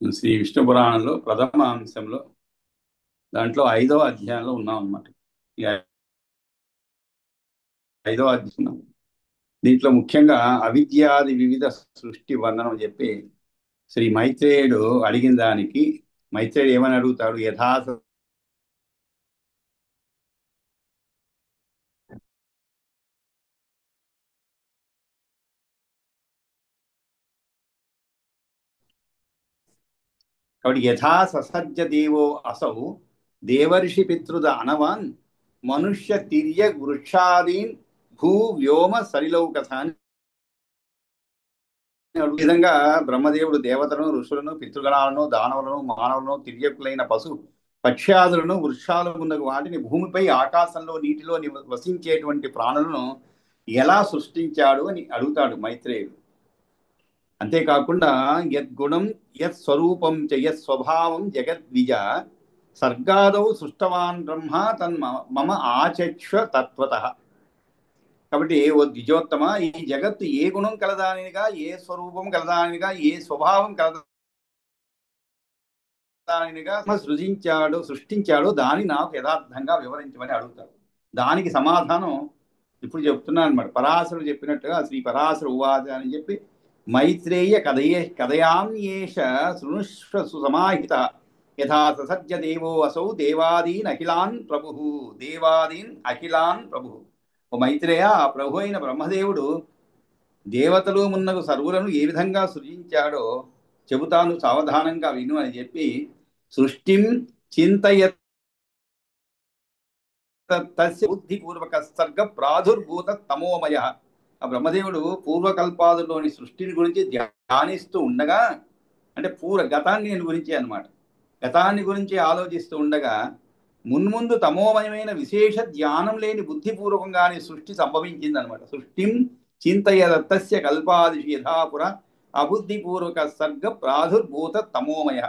శ్రీ విష్ణు పురాణంలో ప్రథమ అంశంలో దాంట్లో 5వ అధ్యాయంలో ఉన్నాం అన్నమాట. ఈ 5వ అధ్యాయం దీంట్లో ముఖ్యంగా అవిద్యాది వివిధ సృష్టి వర్ణనం చెప్పి శ్రీ మైత్రేయుడు అడిగిన దానికి మైత్రేయుడు ఏమని అడుగుతాడు? కాబట్టి యథా ససజ్జ దేవో అసౌ దేవర్షి పితృద అనవాన్ మనుష్య తిర్య వృక్షాదీన్ భూ వ్యోమ సలిలౌకథ అని విధంగా బ్రహ్మదేవుడు దేవతలను, ఋషులను, పితృగణాలను, దానవులను, మానవులను, తిర్యకులైన పశు పక్ష్యాదులను, వృక్షాలు ఉన్న వాటిని, భూమిపై ఆకాశంలో నీటిలో వసించేటువంటి ప్రాణులను ఎలా సృష్టించాడు అని అడుగుతాడు మైత్రేయుడు. అంతేకాకుండా యద్గుణం యత్ స్వరూపం చ యత్ స్వభావం జగద్విజ సర్గాదౌ సృష్టవాన్ బ్రహ్మ మమ ఆచక్ష తత్వత. కాబట్టి ఓ ద్విజోత్తమ, ఈ జగత్తు ఏ గుణం కలదానిగా, ఏ స్వరూపం కలదానిగా, ఏ స్వభావం కలదానిగా సృష్టించాడో దాన్ని నాకు యథార్థంగా వివరించమని అడుగుతాడు. దానికి సమాధానం ఇప్పుడు చెప్తున్నాను అనమాట. పరాశరుడు చెప్పినట్టుగా శ్రీ పరాశర ఉవాచ అని చెప్పి మైత్రేయ కథయామ్యేష శృణుష్వ సుసమాహిత యథా ససజ్జ దేవో అసౌ దేవాదీన్ అఖిలాన్ ప్రభు. దేవాదీన్ అఖిలాన్ ప్రభు. ఓ మైత్రేయ, ఆ ప్రభు అయిన బ్రహ్మదేవుడు దేవతలు మున్నగు సర్వులను ఏ విధంగా సృజించాడో చెబుతాను, సావధానంగా విను అని చెప్పి సృష్టిం చింతయత్ తస్య బుద్ధిపూర్వక సర్గ ప్రాదుర్భూత తమోమయ. ఆ బ్రహ్మదేవుడు పూర్వకల్పాదులోని సృష్టిని గురించి ధ్యానిస్తూ ఉండగా, అంటే గతాన్ని గురించి అనమాట, గతాన్ని గురించి ఆలోచిస్తూ ఉండగా మున్ముందు తమోమయమైన విశేష ధ్యానం లేని బుద్ధిపూర్వకంగానే సృష్టి సంభవించింది అనమాట. సృష్టిం చింతయదత్తస్య కల్పాదిషు యథాపుర అబుద్ధిపూర్వక సర్గ ప్రాదుర్భూత తమోమయ.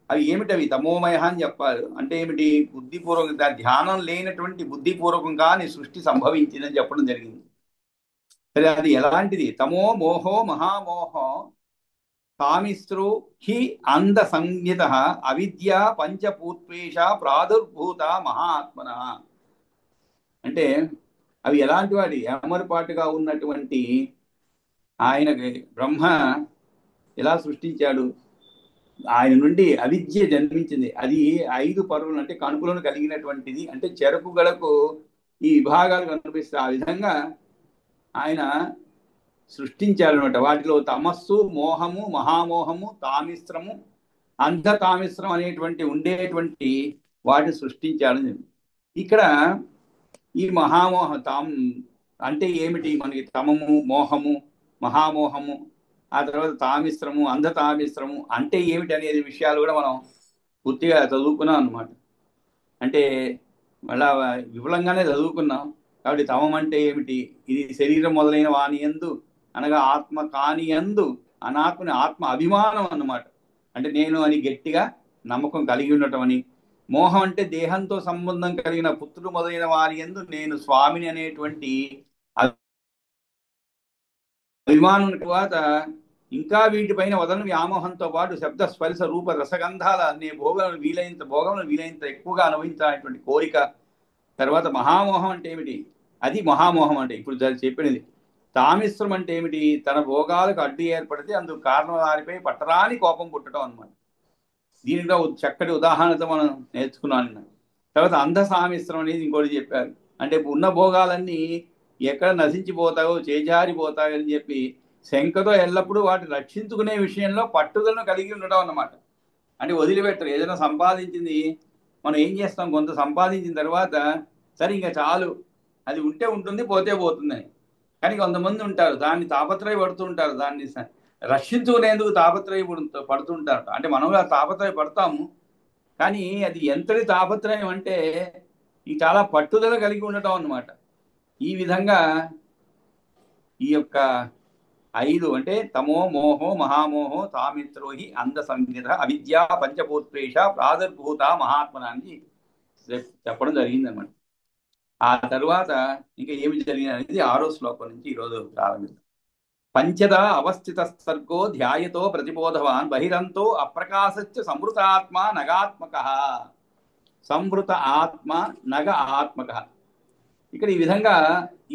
అవి ఏమిటవి? తమోమయ అని చెప్పారు. అంటే ఏమిటి? బుద్ధిపూర్వక ధ్యానం లేనటువంటి బుద్ధిపూర్వకంగానే సృష్టి సంభవించిందని చెప్పడం జరిగింది. సరే, అది ఎలాంటిది? తమో మోహో మహామోహో కామిస్త్రు హి అంధ సంజ్ఞిత అవిద్య పంచభూత్వేష ప్రాదుర్భూత మహాత్మన. అంటే అవి ఎలాంటి వాడి? ఏమరపాటుగా ఉన్నటువంటి ఆయన బ్రహ్మ ఎలా సృష్టించాడు? ఆయన నుండి అవిద్య జన్మించింది. అది 5 పరువులు అంటే కణుపులను కలిగినటువంటిది. అంటే చెరకు గడకు ఈ విభాగాలు కనిపిస్తాయి. ఆ విధంగా ఆయన సృష్టించాడనమాట. వాటిలో తమస్సు, మోహము, మహామోహము, తామిశ్రము, అంధ తామిశ్రం అనేటువంటి ఉండేటువంటి వాటిని సృష్టించాడని. ఇక్కడ ఈ మహామోహం అంటే ఏమిటి? మనకి తమము, మోహము, మహామోహము, ఆ తర్వాత తామిశ్రము, అంధ తామిశ్రము అంటే ఏమిటి అనేది విషయాలు కూడా మనం పూర్తిగా చదువుకున్నాం అనమాట. అంటే మళ్ళా విపులంగానే చదువుకున్నాం. కాబట్టి తమం అంటే ఏమిటి? ఇది శరీరం మొదలైన వాని యందు అనగా ఆత్మ కాని యందు అనాత్మని ఆత్మ అభిమానం అన్నమాట. అంటే నేను అని గట్టిగా నమ్మకం కలిగి ఉండటం అని. మోహం అంటే దేహంతో సంబంధం కలిగిన పుత్రుడు మొదలైన వారి యందు నేను స్వామిని అనేటువంటి అభిమానం. తర్వాత ఇంకా వీటిపైన వదన వ్యామోహంతో పాటు శబ్ద స్పర్శ రూప రసగంధాల అనే భోగములను వీలైనంత ఎక్కువగా అనుభవించాలనేటువంటి కోరిక. తర్వాత మహామోహం అంటే ఏమిటి? అది మహామోహం అంటే ఇప్పుడు చెప్పినది. తామిశ్రం అంటే ఏమిటి? తన భోగాలకు అడ్డు ఏర్పడితే అందుకు కారణం వారిపై పట్టరాని కోపం పుట్టడం అనమాట. దీనిలో చక్కటి ఉదాహరణతో మనం నేర్చుకున్నాను. తర్వాత అంధ సామిశ్రం అనేది ఇంకోటి చెప్పారు. అంటే ఉన్న భోగాలన్నీ ఎక్కడ నశించిపోతాయో, చేజారిపోతాయో అని చెప్పి శంకతో ఎల్లప్పుడూ వాటిని రక్షించుకునే విషయంలో పట్టుదలను కలిగి ఉండడం అన్నమాట. అంటే వదిలిపెట్టరు. ఏదైనా సంపాదించింది మనం ఏం చేస్తాం? కొంత సంపాదించిన తర్వాత సరే ఇంకా చాలు, అది ఉంటే ఉంటుంది, పోతే పోతుందని. కానీ కొంతమంది ఉంటారు దాన్ని తాపత్రయపడుతూ ఉంటారు, దాన్ని రక్షించుకునేందుకు పడుతుంటారు. అంటే మనం తాపత్రయ పడతాము, కానీ అది ఎంతటి తాపత్రయం అంటే ఈ చాలా పట్టుదల కలిగి ఉండటం అన్నమాట. ఈ విధంగా ఈ యొక్క 5 అంటే తమో మోహో మహామోహో తామిత్రోహి అంధ సంహిత అవిద్యా పంచభూత్వేష ప్రాదుర్భూత మహాత్మనాన్ని చెప్పడం జరిగింది అనమాట. ఆ తరువాత ఇంకా ఏమి జరిగింది అనేది 6వ శ్లోకం నుంచి ఈరోజు ప్రారంభిస్తాం. పంచదా అవస్థిత సర్గో ధ్యాయతో ప్రతిబోధవాన్ బహిరంతో అప్రకాశచ్చ సంవృతాత్మ నగాత్మక. సంవృత ఆత్మ నగ ఆత్మక. ఇక్కడ ఈ విధంగా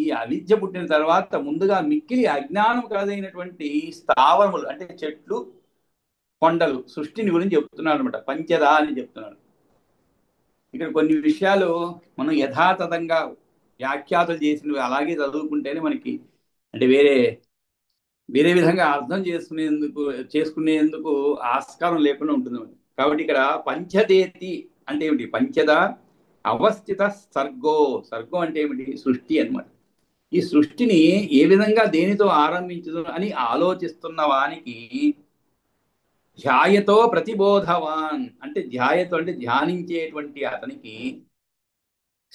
ఈ అవిద్య పుట్టిన తర్వాత ముందుగా మిక్కిలి అజ్ఞానం కలదైనటువంటి స్థావరములు అంటే చెట్లు కొండలు సృష్టిని గురించి చెప్తున్నాడు అనమాట. పంచదా అని చెప్తున్నాడు. ఇక్కడ కొన్ని విషయాలు మనం యథాతథంగా వ్యాఖ్యాతలు చేసినవి అలాగే చదువుకుంటేనే మనకి అంటే వేరే వేరే విధంగా అర్థం చేసుకునేందుకు ఆస్కారం లేకుండా ఉంటుంది. కాబట్టి ఇక్కడ పంచదేతి అంటే ఏమిటి? పంచద అవస్థిత సర్గో. సర్గం అంటే ఏమిటి? సృష్టి అన్నమాట. ఈ సృష్టిని ఏ విధంగా దేనితో ఆరంభించదు అని ఆలోచిస్తున్న వానికి ధ్యాయతో ప్రతిబోధవాన్ అంటే ధ్యాయతో అంటే ధ్యానించేటువంటి అతనికి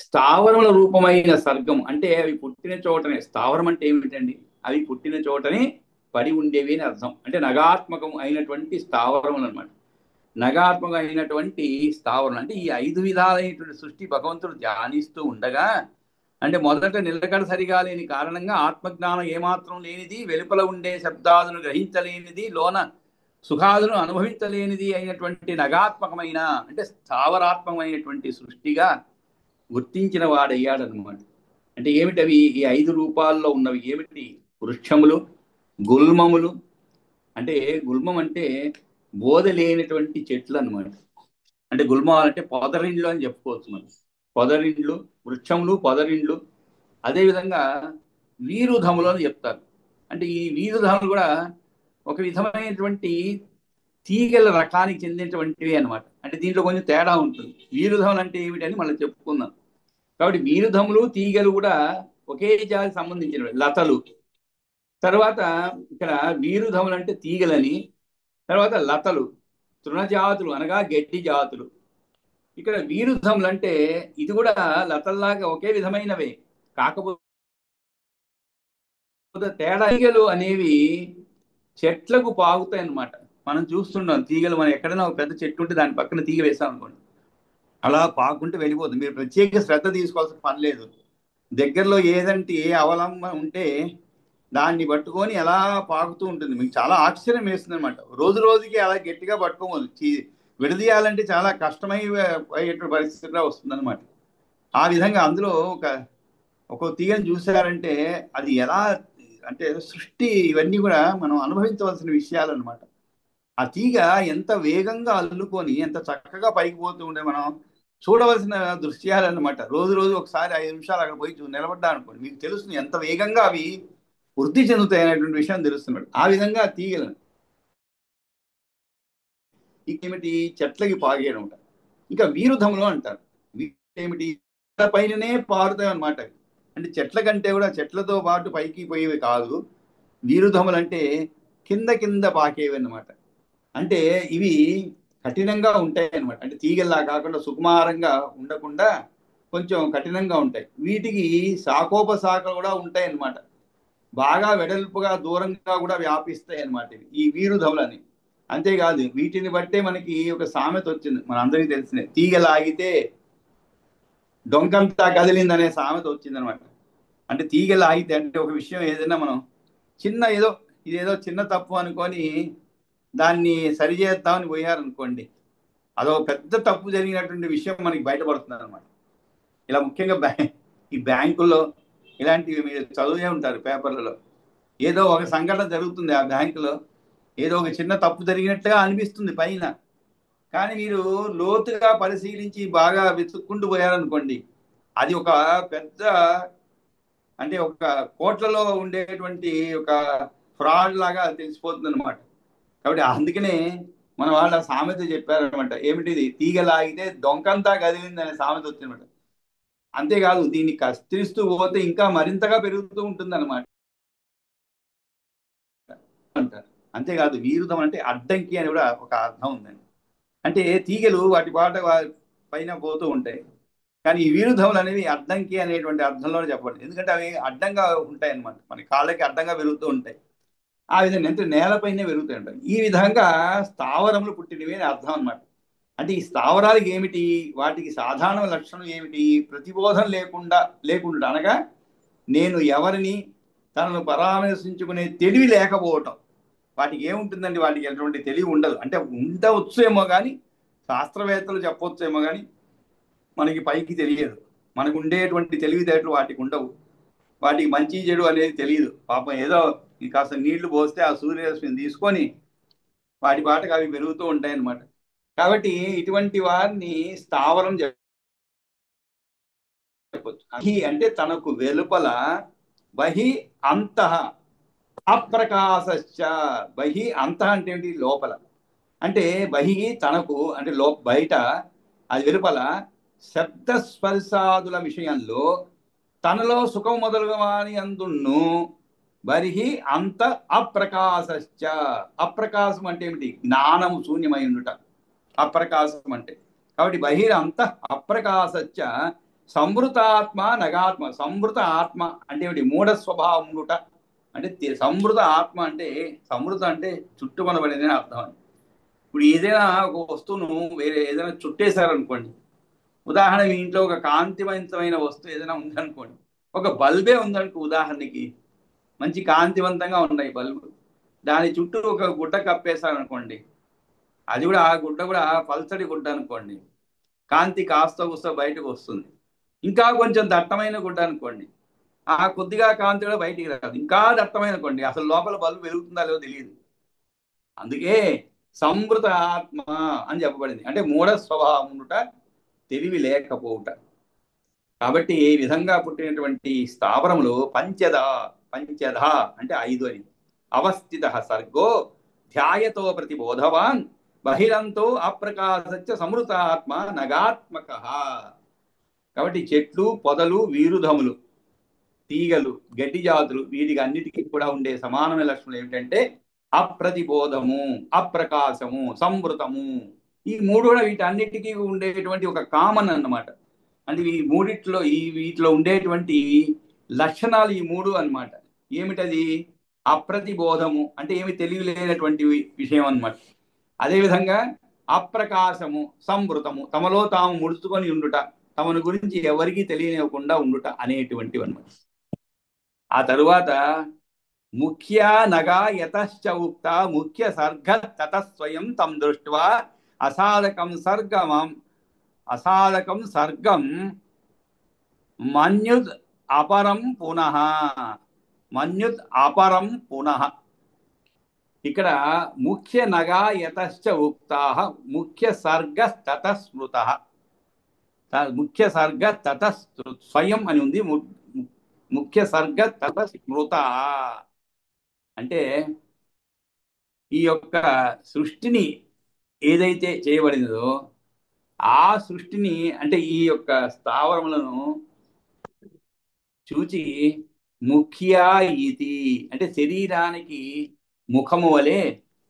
స్థావరముల రూపమైన సర్గం అంటే అవి పుట్టిన చోటనే. స్థావరం అంటే ఏమిటండి? అవి పుట్టిన చోటనే పడి ఉండేవి అని అర్థం. అంటే నగాత్మకం అయినటువంటి స్థావరములు అనమాట. నగాత్మకం అయినటువంటి స్థావరం అంటే ఈ 5 విధాలైనటువంటి సృష్టి భగవంతుడు ధ్యానిస్తూ ఉండగా అంటే మొదట నిలకడ సరిగా లేని కారణంగా ఆత్మజ్ఞానం ఏమాత్రం లేనిది, వెలుపల ఉండే శబ్దాలను గ్రహించలేనిది, లోన సుఖాలను అనుభవించలేనిది అయినటువంటి నగాత్మకమైన అంటే స్థావరాత్మకమైనటువంటి సృష్టిగా గుర్తించిన వాడయ్యాడనమాట. అంటే ఏమిటవి? ఈ 5 రూపాల్లో ఉన్నవి ఏమిటి? వృక్షములు, గుల్మములు. అంటే గుల్మం అంటే బోధ లేనటువంటి చెట్లు అనమాట. అంటే గుల్మం అంటే పొదరిండ్లు అని చెప్పుకోవచ్చు మనం. పొదరిండ్లు, వృక్షములు, పొదరిండ్లు. అదేవిధంగా వీరుధములు అని చెప్తారు. అంటే ఈ వీరుధములు కూడా ఒక విధమైనటువంటి తీగల రకానికి చెందినటువంటివి అనమాట. అంటే దీంట్లో కొంచెం తేడా ఉంటుంది. వీరుధములు అంటే ఏమిటని మనం చెప్పుకుందాం. కాబట్టి వీరుధములు, తీగలు కూడా ఒకే జాతికి సంబంధించినవి, లతలు. తర్వాత ఇక్కడ వీరుధములు అంటే తీగలని, తర్వాత లతలు తృణజాతులు అనగా గడ్డి జాతులు. ఇక్కడ వీరుధములు అంటే ఇది కూడా లతల్లాగా ఒకే విధమైనవే, కాకపోతే తేడా. తీగలు అనేవి చెట్లకు పాగుతాయి అన్నమాట. మనం చూస్తున్నాం తీగలు. మనం ఎక్కడైనా ఒక పెద్ద చెట్టు ఉంటే దాని పక్కన తీగ వేసాం అనుకోండి, అలా పాకుంటూ వెళ్ళిపోతుంది. మీరు ప్రత్యేక శ్రద్ధ తీసుకోవాల్సిన పని లేదు. దగ్గరలో ఏదంటే ఏ అవలంబన ఉంటే దాన్ని పట్టుకొని ఎలా పాకుతూ ఉంటుంది. మీకు చాలా ఆశ్చర్యం వేస్తుంది అనమాట. రోజు రోజుకి అలా గట్టిగా పట్టుకోవాలి. విడదీయాలంటే చాలా కష్టమయ్యేటువంటి పరిస్థితిగా వస్తుందన్నమాట. ఆ విధంగా అందులో ఒక తీగను చూసారంటే అది ఎలా అంటే సృష్టి ఇవన్నీ కూడా మనం అనుభవించవలసిన విషయాలు అనమాట. ఆ తీగ ఎంత వేగంగా అల్లుకొని ఎంత చక్కగా పైకి పోతూ ఉండే మనం చూడవలసిన దృశ్యాలు అనమాట. రోజు రోజు ఒకసారి 5 నిమిషాలు అక్కడ పోయి నిలబడ్డా అనుకోండి, మీకు తెలుస్తుంది ఎంత వేగంగా అవి వృద్ధి చెందుతాయి అనేటువంటి విషయం తెలుస్తున్నాడు. ఆ విధంగా తీగలను ఏమిటి? చెట్లకి పాగేయడం అంటారు. ఇంకా వీరుధములు అంటారు. ఏమిటి? పైననే పారుతాయి అనమాట. అంటే చెట్ల కంటే కూడా చెట్లతో పాటు పైకి పోయేవి కాదు. వీరుధములు అంటే కింద కింద పాకేవి అన్నమాట. అంటే ఇవి కఠినంగా ఉంటాయి అన్నమాట. అంటే తీగల్లా కాకుండా సుకుమారంగా ఉండకుండా కొంచెం కఠినంగా ఉంటాయి. వీటికి శాఖోపశాఖలు కూడా ఉంటాయి అన్నమాట. బాగా వెడల్పుగా దూరంగా కూడా వ్యాపిస్తాయి అన్నమాట ఈ వీరుధములని. అంతేకాదు వీటిని బట్టే మనకి ఒక సామెత వచ్చింది, మన అందరికీ తెలిసిందే. తీగ లాగితే డొంకంతా కదిలిందనే సామెత వచ్చింది అనమాట. అంటే తీగ లాగితే అంటే ఒక విషయం ఏదైనా మనం ఇదేదో చిన్న తప్పు అనుకొని దాన్ని సరిచేద్దామని పోయారనుకోండి, అదో పెద్ద తప్పు జరిగినటువంటి విషయం మనకి బయటపడుతుంది అనమాట. ఇలా ముఖ్యంగా ఈ బ్యాంకుల్లో ఇలాంటివి మీరు చదివే ఉంటారు పేపర్లలో. ఏదో ఒక సంఘటన జరుగుతుంది ఆ బ్యాంకులో, ఏదో ఒక చిన్న తప్పు జరిగినట్టుగా అనిపిస్తుంది పైన. కానీ మీరు లోతుగా పరిశీలించి బాగా వెతుక్కుంటూ పోయారనుకోండి, అది ఒక పెద్ద అంటే ఒక కోట్లలో ఉండేటువంటి ఒక ఫ్రాడ్ లాగా తెలిసిపోతుంది అనమాట. కాబట్టి అందుకనే మన వాళ్ళ సామెత చెప్పారనమాట. ఏమిటిది? తీగ లాగితే దొంకంతా కదిలింది అనే సామెత వచ్చిందనమాట. అంతేకాదు దీన్ని కత్తిరిస్తూ పోతే ఇంకా మరింతగా పెరుగుతూ ఉంటుంది అనమాట అంటారు. అంతేకాదు వీరుధం అంటే అడ్డంకి అని కూడా ఒక అర్థం ఉందండి. అంటే తీగలు వాటి పాట పైన పోతూ ఉంటాయి, కానీ ఈ వీరుధములు అనేవి అడ్డంకి అనేటువంటి అర్థంలోనే చెప్పండి. ఎందుకంటే అవి అడ్డంగా ఉంటాయి అన్నమాట, మన కాళ్ళకి అడ్డంగా పెరుగుతూ ఉంటాయి. ఆ విధంగా ఎంత నేలపైనే పెరుగుతూ ఉంటాయి. ఈ విధంగా స్థావరములు పుట్టినవి అని అర్థం అనమాట. అంటే ఈ స్థావరాలకి ఏమిటి? వాటికి సాధారణ లక్షణం ఏమిటి? ప్రతిబోధం లేకుండా అనగా నేను ఎవరిని, తనను పరామర్శించుకునే తెలివి లేకపోవటం. వాటికి ఏముంటుందండి? వాటికి ఎటువంటి తెలివి ఉండదు. అంటే ఉండవచ్చు ఏమో కానీ, శాస్త్రవేత్తలు చెప్పొచ్చేమో కానీ మనకి పైకి తెలియదు. మనకు ఉండేటువంటి తెలివితేటలు వాటికి ఉండవు. వాటికి మంచి చెడు అనేది తెలియదు. పాపం ఏదో కాస్త నీళ్లు పోస్తే ఆ సూర్యరశ్మిని తీసుకొని వాటి పాటకు అవి పెరుగుతూ ఉంటాయి అన్నమాట. కాబట్టి ఇటువంటి వారిని స్థావరం చెప్పొచ్చు. బహి అంటే తనకు వెలుపల, బహి అంతః అప్రకాశశ్చ. బహి అంతః అంటే ఏంటి? లోపల. అంటే బహి తనకు అంటే బయట, అది వెలుపల శబ్దస్పర్శాదుల విషయంలో తనలో సుఖం మొదలుగా వాని అందును బరిహి అంత అప్రకాశశ్చ. అప్రకాశం అంటే ఏమిటి? జ్ఞానము శూన్యమై ఉండుట అప్రకాశం అంటే. కాబట్టి బహిరంత అప్రకాశశ్చ సంవృతాత్మ నగాత్మ. సంవృత ఆత్మ అంటే ఏమిటి? మూఢ స్వభావం ఉండుట అంటే. సంవృత ఆత్మ అంటే, సంవృత అంటే చుట్టుకొనబడింది అని అర్థం అండి. ఇప్పుడు ఏదైనా ఒక వస్తువును వేరే ఏదైనా చుట్టేశారనుకోండి, ఉదాహరణ మీ ఇంట్లో ఒక కాంతివంతమైన వస్తువు ఏదైనా ఉందనుకోండి, ఒక బల్బే ఉందనుకో ఉదాహరణకి, మంచి కాంతివంతంగా ఉన్నాయి బల్బు, దాని చుట్టూ ఒక గుడ్డ కప్పేశారనుకోండి, అది కూడా ఆ గుడ్డ కూడా పల్చడి గుడ్డ అనుకోండి, కాంతి కాస్త కూస్త బయటకు వస్తుంది. ఇంకా కొంచెం దట్టమైన గుడ్డ అనుకోండి, ఆ కొద్దిగా కాంతి కూడా బయటికి రాదు. ఇంకా దట్టమైన అనుకోండి, అసలు లోపల బల్బు వెలుగుతుందా లేదో తెలియదు. అందుకే సంవృత ఆత్మ అని చెప్పబడింది. అంటే మూఢ స్వభావం ఉండుట, తెలివి లేకపోవుట. కాబట్టి ఈ విధంగా పుట్టినటువంటి స్థావరములు పంచద. పంచద అంటే 5 అని. అవస్థిత సర్గో ధ్యాయతో ప్రతిబోధవాన్ బహిరంతో అప్రకాశచ్చ సమృతాత్మ నగాత్మక. కాబట్టి చెట్లు, పొదలు, వీరుధములు, తీగలు, గడ్డి జాతులు, వీటికి అన్నిటికీ కూడా ఉండే సమానమైన లక్షణాలు ఏమిటంటే అప్రతిబోధము, అప్రకాశము, సంవృతము. ఈ మూడు కూడా వీటన్నిటికీ ఉండేటువంటి ఒక కామన్ అన్నమాట. అంటే ఈ మూడిట్లో వీటిలో ఉండేటువంటి లక్షణాలు ఈ మూడు అన్నమాట. ఏమిటది? అప్రతిబోధము అంటే ఏమి తెలియలేనటువంటి విషయం అన్నమాట. అదేవిధంగా అప్రకాశము, సంవృతము తమలో తాము ముడుచుకొని ఉండుట, తమను గురించి ఎవరికీ తెలియనివ్వకుండా ఉండుట అనేటువంటివి అన్నమాట. ఆ తరువాత ముఖ్య నగా యతశ్చ ఉక్త ముఖ్య సర్గ తతస్వయం తం దృష్ట్వా అసాధకం సర్గం మన్యుద్ అపరం పునః. మన్యుద్ అపరం పునః. ఇక్కడ ముఖ్య నగా యతశ్చ ఉక్తా ముఖ్య సర్గ తతస్మృత. ముఖ్య సర్గ తత స్వయం అని ఉంది. ముఖ్య సర్గ తత స్మృత అంటే ఈ యొక్క సృష్టిని ఏదైతే చేయబడినదో ఆ సృష్టిని, అంటే ఈ యొక్క స్థావరములను చూచి ముఖ్య ఇది అంటే శరీరానికి ముఖము వలె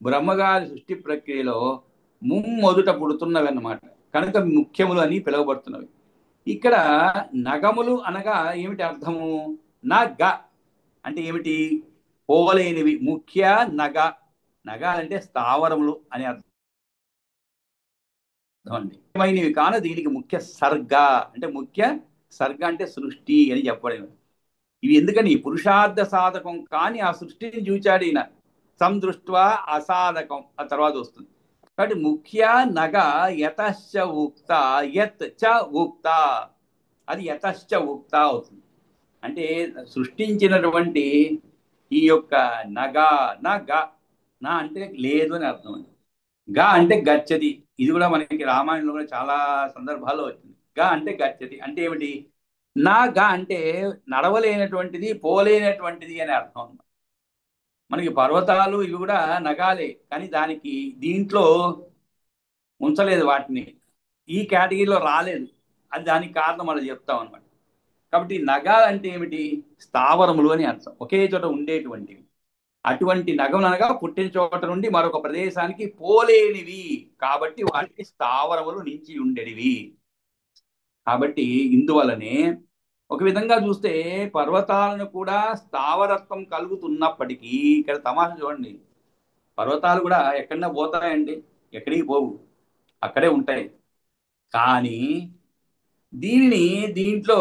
బ్రహ్మగారి సృష్టి ప్రక్రియలో ముమ్మొదుట పుడుతున్నవి అన్నమాట. కనుక ముఖ్యములు అని పిలువబడుతున్నవి. ఇక్కడ నగములు అనగా ఏమిటి అర్థము? నగ అంటే ఏమిటి? పోలేనివి. ముఖ్య నగ. నగ అంటే స్థావరములు అని అర్థం అండి. ముఖ్యమైనవి కాన దీనికి ముఖ్య సర్గ అంటే ముఖ్య సర్గ అంటే సృష్టి అని చెప్పడం. ఇవి ఎందుకని? పురుషార్థ సాధకం కానీ ఆ సృష్టిని చూచాడు ఈయన. సందృష్ట్వా అసాధకం ఆ తర్వాత వస్తుంది. కాబట్టి ముఖ్య నగ యతశ్చ ఉక్త యత్ చ ఉక్త, అది యతశ్చ ఉక్త అవుతుంది. అంటే సృష్టించినటువంటి ఈ యొక్క నగ నా అంటే లేదు అని అర్థం అండి. గ అంటే గచ్చతి. ఇది కూడా మనకి రామాయణంలో కూడా చాలా సందర్భాల్లో వచ్చింది. గ అంటే గచ్చతి అంటే ఏమిటి? నా గ అంటే నడవలేనటువంటిది, పోలేనటువంటిది అని అర్థం. మనకి పర్వతాలు ఇవి కూడా నగాలే, కానీ దానికి దీంట్లో ఉంచలేదు, వాటిని ఈ కేటగిరీలో రాలేదు. అది దానికి కారణం అలా చెప్తాం అనమాట. కాబట్టి నగా అంటే ఏమిటి? స్థావరములు అని అర్థం, ఒకే చోట ఉండేటువంటివి. అటువంటి నగములు అనగా పుట్టిన చోట నుండి మరొక ప్రదేశానికి పోలేనివి, కాబట్టి వాటికి స్థావరములు నిలిచి ఉండేవి. కాబట్టి ఇందువలనే ఒక విధంగా చూస్తే పర్వతాలను కూడా స్థావరత్వం కలుగుతున్నప్పటికీ, ఇక్కడ తమాషా చూడండి, పర్వతాలు కూడా ఎక్కడన్నా పోతాయండి? ఎక్కడికి పోవు, అక్కడే ఉంటాయి. కానీ దీంట్లో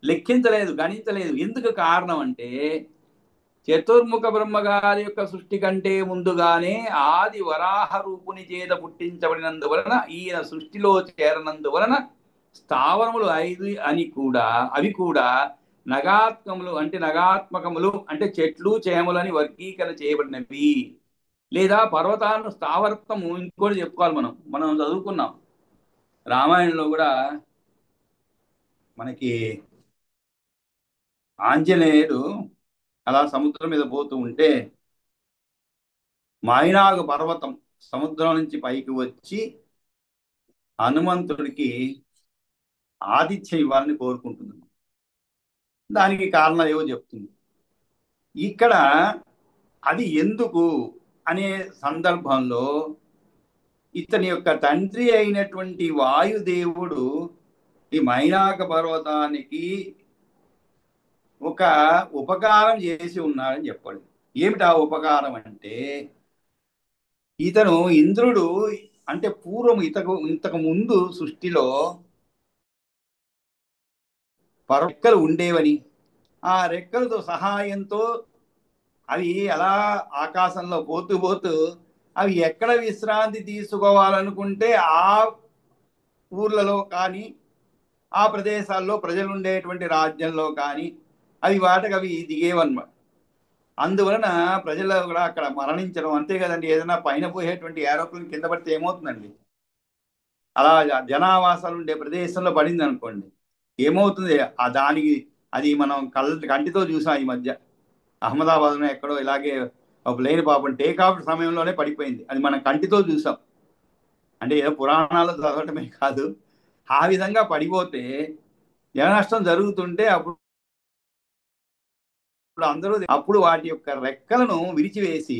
లెక్కించలేదు, గణించలేదు. ఎందుకు కారణం అంటే చతుర్ముఖ బ్రహ్మగారి యొక్క సృష్టి కంటే ముందుగానే ఆది వరాహ రూపుని చేత పుట్టించబడినందువలన ఈయన సృష్టిలో చేరనందువలన స్థావరములు 5 అని కూడా అవి కూడా నగాత్మకములు అంటే నగాత్మకములు అంటే చెట్లు చేమలు అని వర్గీకరణ చేయబడినవి. లేదా పర్వతాలను స్థావరత్వము ఇంకోటి చెప్పుకోవాలి. మనం చదువుకున్నాం రామాయణంలో కూడా మనకి ఆంజనేయుడు అలా సముద్రం మీద పోతూ ఉంటే మైనాగు పర్వతం సముద్రం నుంచి పైకి వచ్చి హనుమంతుడికి ఆతిథ్యం ఇవ్వాలని కోరుకుంటుంది. దానికి కారణం ఏవో చెప్తుంది. ఇక్కడ అది ఎందుకు అనే సందర్భంలో ఇతని యొక్క తండ్రి అయినటువంటి వాయుదేవుడు ఈ మైనాక పర్వతానికి ఒక ఉపకారం చేసి ఉన్నాడని చెప్పాడు. ఏమిటి ఆ ఉపకారం అంటే, ఇతను ఇంద్రుడు అంటే పూర్వం ఇంతకు ముందు సృష్టిలో రెక్కలు ఉండేవని, ఆ రెక్కలతో సహాయంతో అవి అలా ఆకాశంలో పోతూ పోతూ అవి ఎక్కడ విశ్రాంతి తీసుకోవాలనుకుంటే ఆ ఊర్లలో కానీ ఆ ప్రదేశాల్లో ప్రజలు ఉండేటువంటి రాజ్యంలో కానీ వాటికి అవి దిగేవన్నమాట. అందువలన ప్రజలు కూడా అక్కడ మరణించడం అంతే కదండి. ఏదైనా పైన పోయేటువంటి ఏరోప్లేన్ కింద పడితే ఏమవుతుందండి? అలా జనావాసాలు ఉండే ప్రదేశంలో పడింది అనుకోండి, ఏమవుతుంది? దానికి అది మనం కంటితో చూసాం. ఈ మధ్య అహ్మదాబాద్లో ఎక్కడో ఇలాగే ఒక ప్లేన్ పాపం టేకాఫ్ సమయంలోనే పడిపోయింది. అది మనం కంటితో చూసాం. అంటే ఏదో పురాణాలు చదవటమే కాదు, ఆ విధంగా పడిపోతే జన నష్టం జరుగుతుంటే అప్పుడు వాటి యొక్క రెక్కలను విరిచివేసి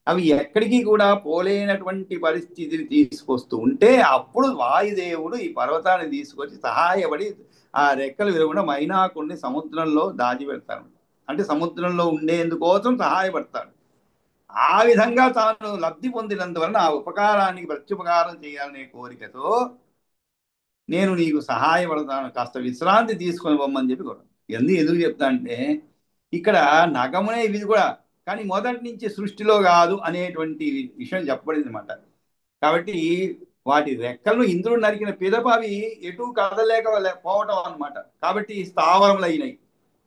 అవి ఎక్కడికి కూడా పోలేనటువంటి పరిస్థితిని తీసుకొస్తూ ఉంటే అప్పుడు వాయుదేవుడు ఈ పర్వతాన్ని తీసుకొచ్చి సహాయపడి ఆ రెక్కలు విరగకుండా మైనాకుడిని సముద్రంలో దాచిపెడతాడు. అంటే సముద్రంలో ఉండేందుకోసం సహాయపడతాడు. ఆ విధంగా తాను లబ్ధి పొందినందువలన ఆ ఉపకారానికి ప్రత్యుపకారం చేయాలనే కోరికతో నేను నీకు సహాయపడతాను, కాస్త విశ్రాంతి తీసుకొని పోమ్మని చెప్పి కూడా. ఎందుకు చెప్తా అంటే, ఇక్కడ నగమునే ఇది కూడా కానీ మొదటి నుంచి సృష్టిలో కాదు అనేటువంటి విషయం చెప్పబడింది అనమాట. కాబట్టి వాటి రెక్కలను ఇంద్రుడు నరికిన పిదప అవి ఎటు కదలేక పోవటం అనమాట. కాబట్టి స్థావరములు అయినవి.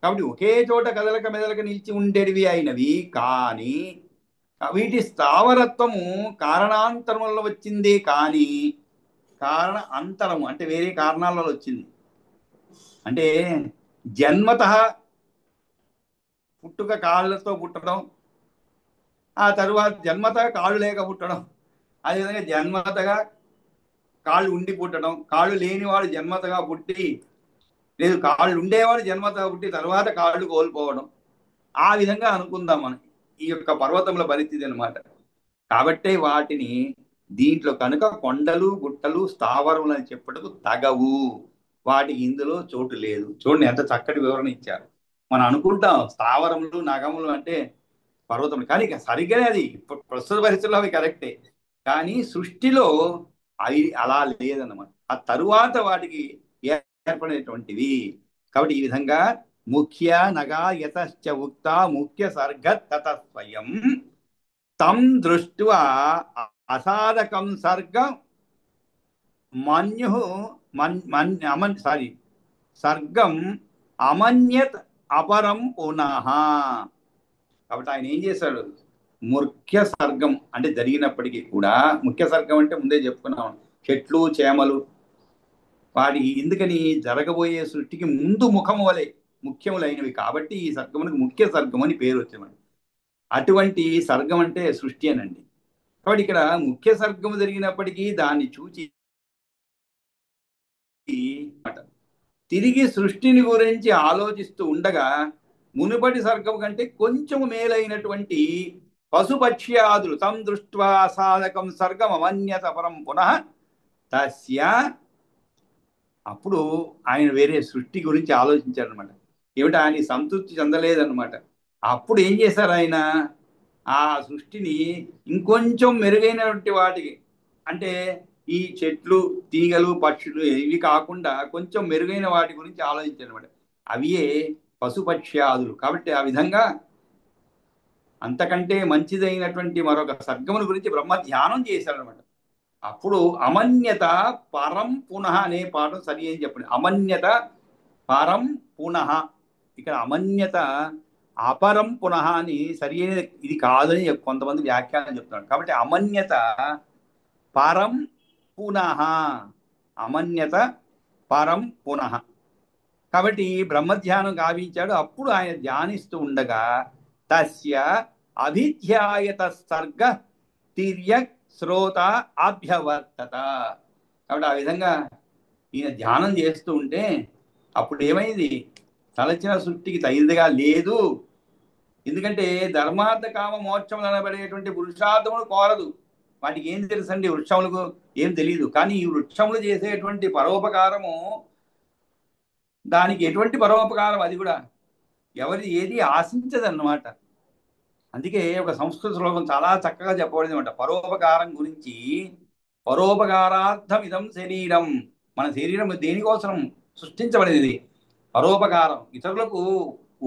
కాబట్టి ఒకే చోట కదలక మెదలక నిలిచి ఉండేవి అయినవి. కానీ వీటి స్థావరత్వము కారణాంతరంలో వచ్చిందే కానీ కారణ అంతరము అంటే వేరే కారణాలలో వచ్చింది. అంటే జన్మత పుట్టుక కాళ్ళతో పుట్టడం, ఆ తరువాత జన్మత కాళ్ళు లేక పుట్టడం, అదేవిధంగా జన్మతగా కాళ్ళు ఉండి పుట్టడం, కాళ్ళు లేనివాడు జన్మతగా పుట్టి, లేదు కాళ్ళు ఉండేవాడు జన్మతగా పుట్టి తర్వాత కాళ్ళు కోల్పోవడం. ఆ విధంగా అనుకుందాం మనం ఈ యొక్క పర్వతముల పరిస్థితి అనమాట. కాబట్టే వాటిని దీంట్లో కనుక కొండలు గుట్టలు స్థావరములు అని చెప్పటకు తగవు. వాటికి ఇందులో చోటు లేదు. చూడండి ఎంత చక్కటి వివరణ ఇచ్చారు. మనం అనుకుంటాం స్థావరములు నగములు అంటే పర్వతములు, కానీ సరిగ్గానే అది ప్రస్తుత పరిస్థితుల్లో అవి కరెక్టే. కానీ సృష్టిలో అవి అలా లేదన్నమాట. ఆ తరువాత వాటికి ఏర్పడేటువంటివి. కాబట్టి ఈ విధంగా ముఖ్య నగా యతశ్చ ఉక్త ముఖ్య సర్గ తత స్వయం తం దృష్ట్వా అసాధకం సర్గం మన్యు సర్గం అమన్యత్ అపరం పునః. కాబట్టి ఆయన ఏం చేశాడు? ముఖ్య సర్గం అంటే జరిగినప్పటికీ కూడా, ముఖ్య సర్గం అంటే ముందే చెప్పుకున్నాం, చెట్లు చేమలు వాటి ఎందుకని జరగబోయే సృష్టికి ముందు ముఖము వలె ముఖ్యములైనవి కాబట్టి ఈ సర్గమునికి ముఖ్య సర్గం అని పేరు వచ్చేవాడు. అటువంటి సర్గం అంటే సృష్టి అనండి. కాబట్టి ఇక్కడ ముఖ్య సర్గము జరిగినప్పటికీ దాన్ని చూచి తిరిగి సృష్టిని గురించి ఆలోచిస్తూ ఉండగా మునుపటి సర్గం కంటే కొంచెం మేలైనటువంటి పశుపక్ష్యాదులు తం దృష్ట్వా సాధకం సర్గం అమన్యత పరం పునః తస్య. అప్పుడు ఆయన వేరే సృష్టి గురించి ఆలోచించారనమాట. ఏమిటి, ఆయన సంతృప్తి చెందలేదన్నమాట. అప్పుడు ఏం చేశారు ఆయన? ఆ సృష్టిని ఇంకొంచెం మెరుగైనటువంటి వాటికి, అంటే ఈ చెట్లు తీగలు పక్షులు ఇవి కాకుండా కొంచెం మెరుగైన వాటి గురించి ఆలోచించారనమాట. అవియే పశుపక్ష్యాదులు. కాబట్టి ఆ విధంగా అంతకంటే మంచిదైనటువంటి మరొక సర్గముల గురించి బ్రహ్మ ధ్యానం చేశాడనమాట. అప్పుడు అమన్యత పరం పునః అనే పాఠం సరి అని చెప్పండి. అమన్యత పరం పునః. ఇక్కడ అమన్యత అపరం పునః అని సరి అయిన ఇది కాదని కొంతమంది వ్యాఖ్యానం చెప్తున్నారు. కాబట్టి అమన్యత పరం పునః, అమన్యత పరం పునః. కాబట్టి బ్రహ్మధ్యానం గావించాడు. అప్పుడు ఆయన ధ్యానిస్తూ ఉండగా తస్య అభిధ్యాయత సర్గ తిర్యక్ శ్రోత అభ్యవర్తత. కాబట్టి ఆ విధంగా ఈయన ధ్యానం చేస్తూ ఉంటే అప్పుడు ఏమైంది? తలచిన సృష్టికి తగినదిగా లేదు. ఎందుకంటే ధర్మార్థ కామ మోక్షములు అనబడేటువంటి పురుషార్థములు కోరదు. వాటికి ఏం తెలుసండి? వృక్షములకు ఏం తెలియదు. కానీ ఈ వృక్షములు చేసేటువంటి పరోపకారము, దానికి ఎటువంటి పరోపకారం అది కూడా ఎవరి ఏది ఆశించదన్నమాట. అందుకే ఒక సంస్కృత శ్లోకం చాలా చక్కగా చెప్పబడింది అనమాట పరోపకారం గురించి. పరోపకారార్థం ఇదం శరీరం. మన శరీరం దేనికోసం సృష్టించబడేది? పరోపకారం, ఇతరులకు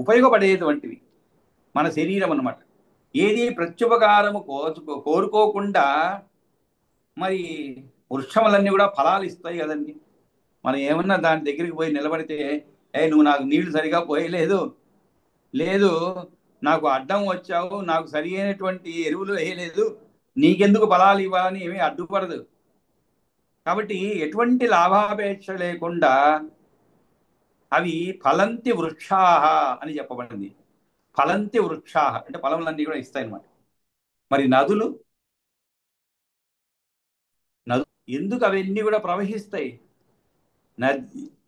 ఉపయోగపడేటువంటివి మన శరీరం అన్నమాట. ఏది ప్రత్యుపకారము కోరుకోకుండా మరి వృక్షములన్నీ కూడా ఫలాలు ఇస్తాయి కదండి. మనం ఏమన్నా దాని దగ్గరికి పోయి నిలబడితే, నువ్వు నాకు నీళ్లు సరిగా పోయలేదు, లేదు నాకు అడ్డం వచ్చావు, నాకు సరి అయినటువంటి ఎరువులు వేయలేదు, నీకెందుకు ఫలాలు ఇవ్వాలని ఏమీ అడ్డుపడదు. కాబట్టి ఎటువంటి లాభాపేక్ష లేకుండా అవి ఫలంతి వృక్షాహ అని చెప్పబడింది. ఫలంతి వృక్షాహ అంటే ఫలములన్నీ కూడా ఇస్తాయి అన్నమాట. మరి నదులు ఎందుకు అవన్నీ కూడా ప్రవహిస్తాయి?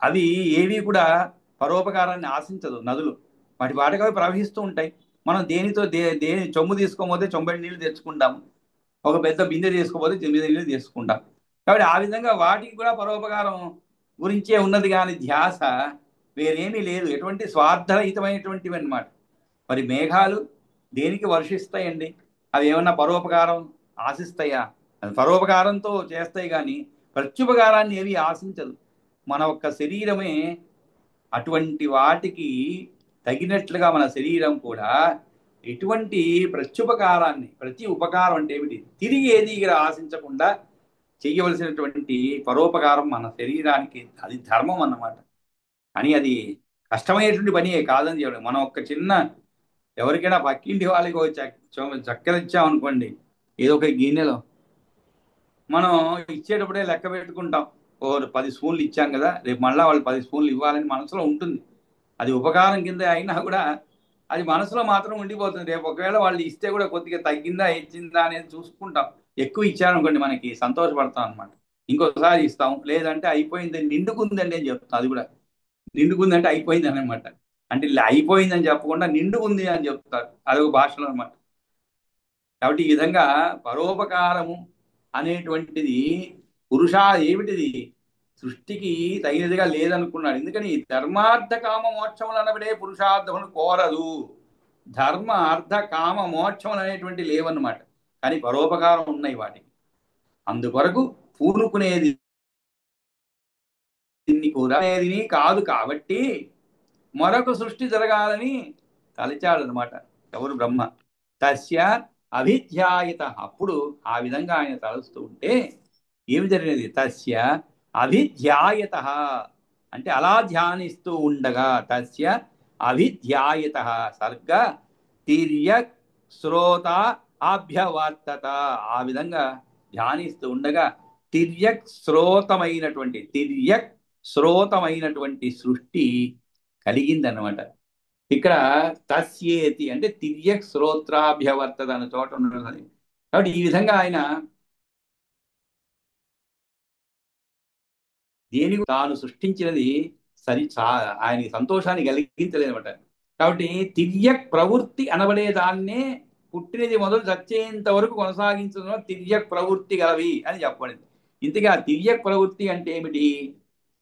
అవి ఏవి కూడా పరోపకారాన్ని ఆశించదు. నదులు వాటి వాటికి అవి ప్రవహిస్తూ ఉంటాయి. మనం దేనితో దేని చెంబు తీసుకోకపోతే చెంబడి నీళ్ళు తెచ్చుకుంటాము, ఒక పెద్ద బిందె తీసుకోకపోతే బిందె నీళ్ళు తీసుకుంటాం. కాబట్టి ఆ విధంగా వాటికి కూడా పరోపకారం గురించే ఉన్నది, కానీ ధ్యాస వేరేమీ లేదు. ఎటువంటి స్వార్థరహితమైనటువంటివి అన్నమాట. మరి మేఘాలు దేనికి వర్షిస్తాయండి? అవి ఏమన్నా పరోపకారం ఆశిస్తాయా? అది పరోపకారంతో చేస్తాయి, కానీ ప్రత్యుపకారాన్ని ఏవి ఆశించదు. మన ఒక్క శరీరమే అటువంటి వాటికి తగినట్లుగా మన శరీరం కూడా ఎటువంటి ప్రత్యుపకారాన్ని, ప్రతి ఉపకారం అంటే ఏమిటి, తిరిగి ఏది ఆశించకుండా చేయవలసినటువంటి పరోపకారం మన శరీరానికి అది ధర్మం అన్నమాట. అని అది కష్టమైనటువంటి పని కాదని చెప్పడం. మనం ఒక చిన్న ఎవరికైనా పక్కింటి వాళ్ళకి చక్కెర ఇచ్చామనుకోండి, ఏదో ఒక గిన్నెలో మనం ఇచ్చేటప్పుడే లెక్క పెట్టుకుంటాం, ఓ 10 స్పూన్లు ఇచ్చాం కదా, రేపు మళ్ళీ వాళ్ళు 10 స్పూన్లు ఇవ్వాలని మనసులో ఉంటుంది. అది ఉపకారం కింద అయినా కూడా అది మనసులో మాత్రం ఉండిపోతుంది. రేపు ఒకవేళ వాళ్ళు ఇస్తే కూడా కొద్దిగా తగ్గిందా ఇచ్చిందా అనేది చూసుకుంటాం. ఎక్కువ ఇచ్చారనుకోండి మనకి సంతోషపడతాం అనమాట, ఇంకోసారి ఇస్తాం. లేదంటే అయిపోయింది నిండుకుందండి అని చెప్తాం. అది కూడా నిండుకుందంటే అయిపోయింది అనమాట. అంటే ఇలా అయిపోయిందని చెప్పకుండా నిండుకుంది అని చెప్తారు, అదొక భాషలో అనమాట. కాబట్టి ఈ విధంగా పరోపకారము అనేటువంటిది ఏమిటిది సృష్టికి తగినదిగా లేదనుకున్నాడు. ఎందుకని ధర్మార్థ కామ మోక్షములు అనబడే పురుషార్థములు కోరదు. ధర్మ అర్థ కామ మోక్షములు అనేటువంటి లేవన్నమాట. కానీ పరోపకారం ఉన్నాయి వాటికి. అందుకొరకు పూనుకునేది కోరనేది కాదు. కాబట్టి మరొక సృష్టి జరగాలని తలచాడనమాట ఎవరు? బ్రహ్మ. తస్య అభిధ్యాయత. అప్పుడు ఆ విధంగా ఆయన తలుస్తూ ఉంటే ఏమి జరిగినది? తస్య అభిధ్యాయత అంటే అలా ధ్యానిస్తూ ఉండగా, తస్య అభిధ్యాయత సర్గ తిర్యక్ శ్రోత అభ్యవర్తత. ఆ విధంగా ధ్యానిస్తూ ఉండగా తిర్యక్ శ్రోతమైనటువంటి సృష్టి కలిగిందన్నమాట. ఇక్కడ తస్యేతి అంటే తిర్యక్ శ్రోత్రాభ్యవర్తత అన్న చోట ఉన్నది. కాబట్టి ఈ విధంగా ఆయన దేనికి తాను సృష్టించినది ఆయనకి సంతోషాన్ని కలిగించలేదన్నమాట. కాబట్టి తిర్యక్ ప్రవృత్తి అనబడే దాన్నే పుట్టినది మొదలు చచ్చేంత వరకు కొనసాగించడం తిర్యక్ ప్రవృత్తి గలవి అని చెప్పబడింది. ఇంతగా తిర్యక్ ప్రవృత్తి అంటే ఏమిటి